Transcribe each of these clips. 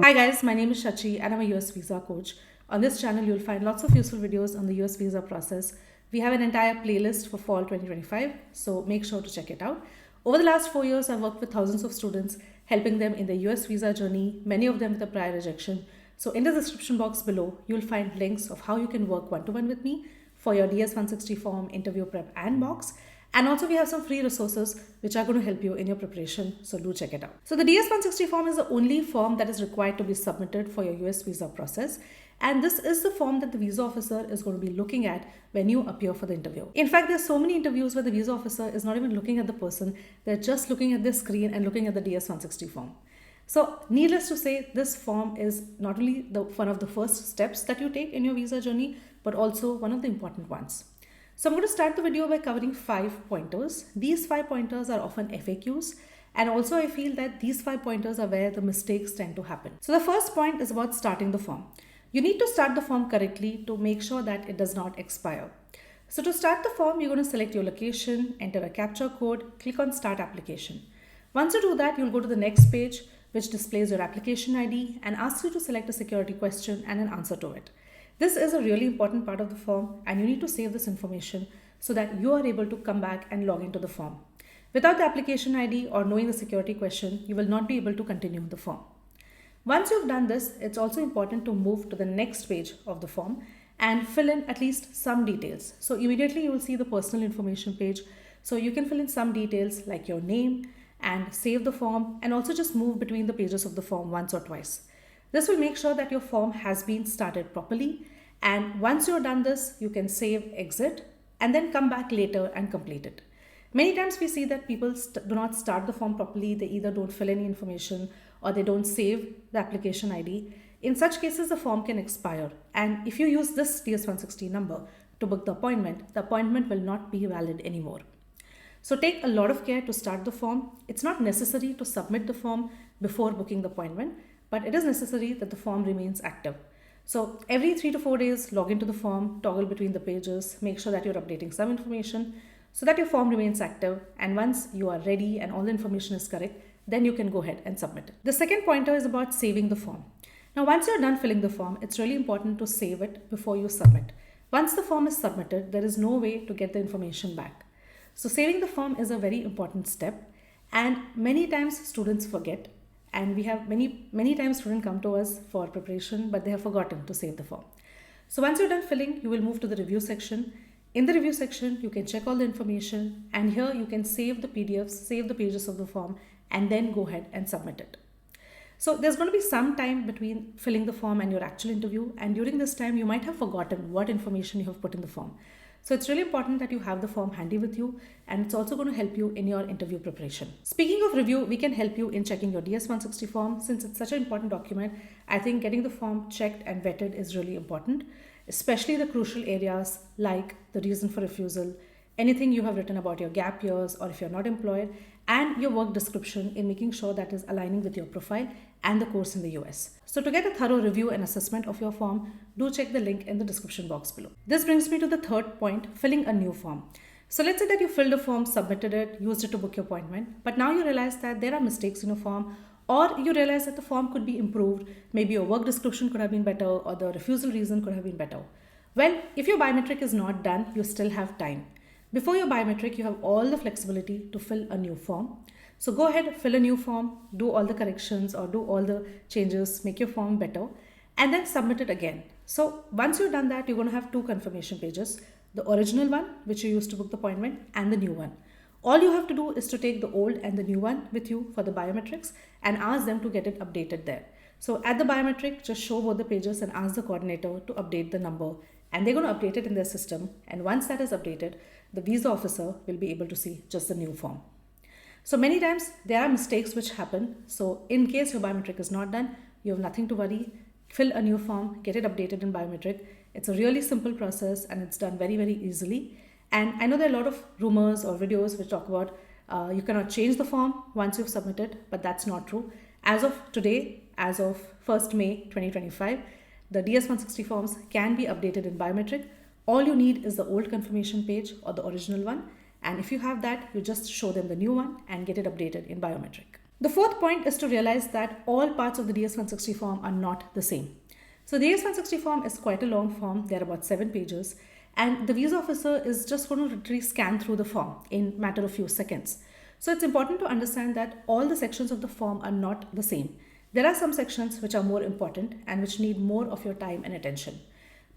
Hi guys, my name is Shachi and I'm a US visa coach. On this channel, you'll find lots of useful videos on the US visa process. We have an entire playlist for fall 2025, so make sure to check it out. Over the last 4 years, I've worked with thousands of students, helping them in the US visa journey, many of them with a prior rejection. So in the description box below, you'll find links of how you can work one-to-one with me for your DS160 form, interview prep and mocks. And also we have some free resources which are going to help you in your preparation. So do check it out. So the DS160 form is the only form that is required to be submitted for your US visa process. And this is the form that the visa officer is going to be looking at when you appear for the interview. In fact, there's so many interviews where the visa officer is not even looking at the person. They're just looking at the screen and looking at the DS160 form. So needless to say, this form is not only one of the first steps that you take in your visa journey, but also one of the important ones. So I'm going to start the video by covering 5 pointers. These 5 pointers are often FAQs, and also I feel that these 5 pointers are where the mistakes tend to happen. So the first point is about starting the form. You need to start the form correctly to make sure that it does not expire. So to start the form, you're going to select your location, enter a captcha code, click on Start Application. Once you do that, you'll go to the next page, which displays your application ID and asks you to select a security question and an answer to it. This is a really important part of the form and you need to save this information so that you are able to come back and log into the form. Without the application ID or knowing the security question, you will not be able to continue the form. Once you've done this, it's also important to move to the next page of the form and fill in at least some details. So immediately you will see the personal information page. So you can fill in some details like your name and save the form and also just move between the pages of the form once or twice. This will make sure that your form has been started properly, and once you're done this, you can save, exit, and then come back later and complete it. Many times we see that people do not start the form properly. They either don't fill any information or they don't save the application ID. In such cases, the form can expire, and if you use this DS160 number to book the appointment will not be valid anymore. So take a lot of care to start the form. It's not necessary to submit the form before booking the appointment, but it is necessary that the form remains active. So every 3 to 4 days, log into the form, toggle between the pages, make sure that you're updating some information so that your form remains active. And once you are ready and all the information is correct, then you can go ahead and submit it. The second pointer is about saving the form. Now, once you're done filling the form, it's really important to save it before you submit. Once the form is submitted, there is no way to get the information back. So saving the form is a very important step, and many times students forget. And we have many times students come to us for preparation, but they have forgotten to save the form. So once you're done filling, you will move to the review section. In the review section, you can check all the information, and here you can save the PDFs, save the pages of the form, and then go ahead and submit it. So there's going to be some time between filling the form and your actual interview, and during this time, you might have forgotten what information you have put in the form. So it's really important that you have the form handy with you, and it's also going to help you in your interview preparation. Speaking of review, we can help you in checking your DS160 form. Since it's such an important document, I think getting the form checked and vetted is really important, especially the crucial areas like the reason for refusal, anything you have written about your gap years or if you're not employed, and your work description in making sure that is aligning with your profile and the course in the US. So to get a thorough review and assessment of your form, do check the link in the description box below. This brings me to the third point, filling a new form. So let's say that you filled a form, submitted it, used it to book your appointment, but now you realize that there are mistakes in your form, or you realize that the form could be improved. Maybe your work description could have been better, or the refusal reason could have been better. Well, if your biometric is not done, you still have time. Before your biometric, you have all the flexibility to fill a new form. So go ahead, fill a new form, do all the corrections or do all the changes, make your form better, and then submit it again. So once you've done that, you're going to have 2 confirmation pages, the original one, which you used to book the appointment, and the new one. All you have to do is to take the old and the new one with you for the biometrics and ask them to get it updated there. So at the biometric, just show both the pages and ask the coordinator to update the number, and they're going to update it in their system. And once that is updated, the visa officer will be able to see just the new form. So many times there are mistakes which happen. So in case your biometric is not done, you have nothing to worry. Fill a new form, get it updated in biometric. It's a really simple process and it's done very, very easily. And I know there are a lot of rumors or videos which talk about you cannot change the form once you've submitted, but that's not true. As of today, as of 1st May 2025, the DS160 forms can be updated in biometric. All you need is the old confirmation page or the original one. And if you have that, you just show them the new one and get it updated in biometric. The fourth point is to realize that all parts of the DS160 form are not the same. So the DS160 form is quite a long form. There are about 7 pages, and the visa officer is just going to literally scan through the form in a matter of few seconds. So it's important to understand that all the sections of the form are not the same. There are some sections which are more important and which need more of your time and attention.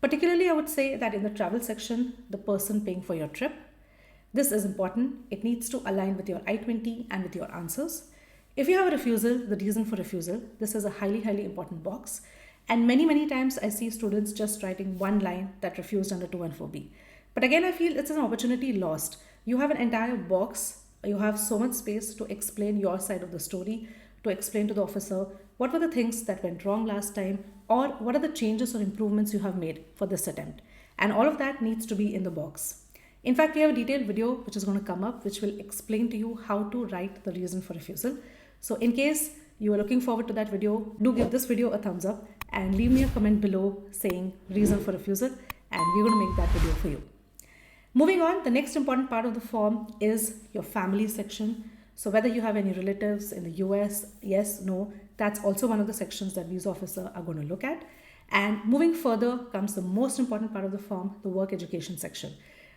Particularly, I would say that in the travel section, the person paying for your trip, this is important. It needs to align with your I-20 and with your answers. If you have a refusal, the reason for refusal, this is a highly important box. And many times I see students just writing one line that refused under 214B. But again, I feel it's an opportunity lost. You have an entire box, you have so much space to explain your side of the story, to explain to the officer what were the things that went wrong last time, or what are the changes or improvements you have made for this attempt. And all of that needs to be in the box. In fact, we have a detailed video which is going to come up which will explain to you how to write the reason for refusal. So in case you are looking forward to that video, do give this video a thumbs up and leave me a comment below saying reason for refusal, and we're going to make that video for you. Moving on, the next important part of the form is your family section. So whether you have any relatives in the US, yes, no, that's also one of the sections that visa officer are going to look at. And moving further comes the most important part of the form, the work education section.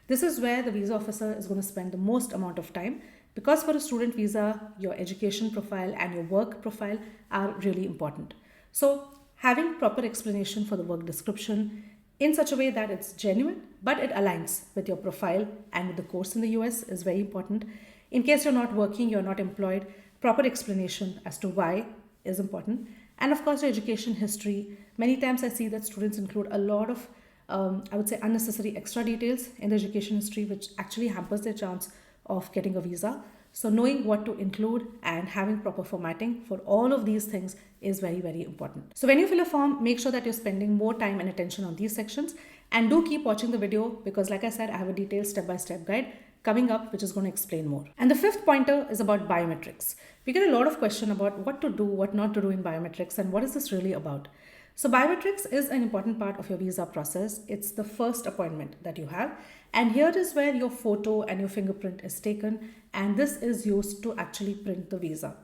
This is where the visa officer is going to spend the most amount of time, because for a student visa, your education profile and your work profile are really important. So having proper explanation for the work description in such a way that it's genuine, but it aligns with your profile and with the course in the US is very important. In case you're not working, you're not employed, proper explanation as to why is important. And of course, your education history. Many times I see that students include a lot of I would say unnecessary extra details in the education history, which actually hampers their chance of getting a visa. So knowing what to include and having proper formatting for all of these things is very important. So when you fill a form, make sure that you're spending more time and attention on these sections, and do keep watching the video because like I said, I have a detailed step-by-step guide coming up which is going to explain more. And the fifth pointer is about biometrics. We get a lot of question about what to do, what not to do in biometrics, and what is this really about. So biometrics is an important part of your visa process. It's the first appointment that you have. And here is where your photo and your fingerprint is taken. And this is used to actually print the visa.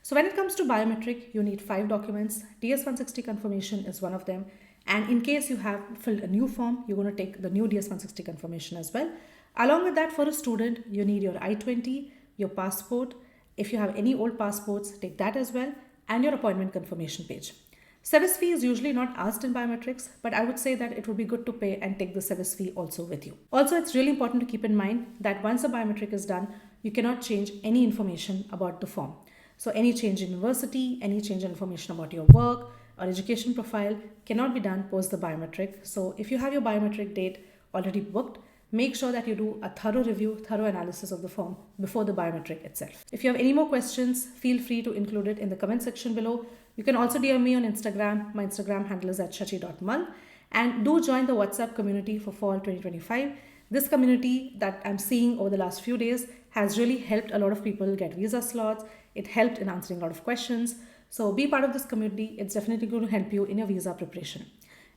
So when it comes to biometric, you need 5 documents. DS160 confirmation is one of them. And in case you have filled a new form, you're going to take the new DS160 confirmation as well. Along with that, for a student, you need your I-20, your passport. If you have any old passports, take that as well. And your appointment confirmation page. Service fee is usually not asked in biometrics, but I would say that it would be good to pay and take the service fee also with you. Also, it's really important to keep in mind that once a biometric is done, you cannot change any information about the form. So any change in university, any change in information about your work or education profile cannot be done post the biometric. So if you have your biometric date already booked, make sure that you do a thorough review, thorough analysis of the form before the biometric itself. If you have any more questions, feel free to include it in the comment section below. You can also DM me on Instagram. My Instagram handle is @shachi.mall. And do join the WhatsApp community for fall 2025. This community that I'm seeing over the last few days has really helped a lot of people get visa slots. It helped in answering a lot of questions. So be part of this community. It's definitely going to help you in your visa preparation.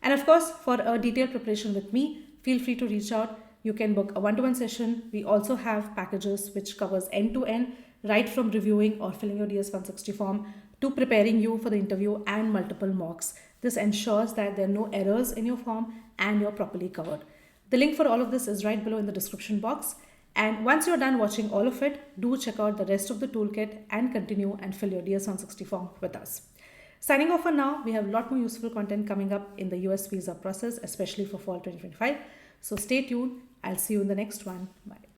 And of course, for a detailed preparation with me, feel free to reach out. You can book a one-to-one session. We also have packages which covers end-to-end, right from reviewing or filling your DS160 form to preparing you for the interview and multiple mocks. This ensures that there are no errors in your form and you're properly covered. The link for all of this is right below in the description box. And once you're done watching all of it, do check out the rest of the toolkit and continue and fill your DS160 form with us. Signing off for now, we have a lot more useful content coming up in the US visa process, especially for fall 2025. So stay tuned. I'll see you in the next one. Bye.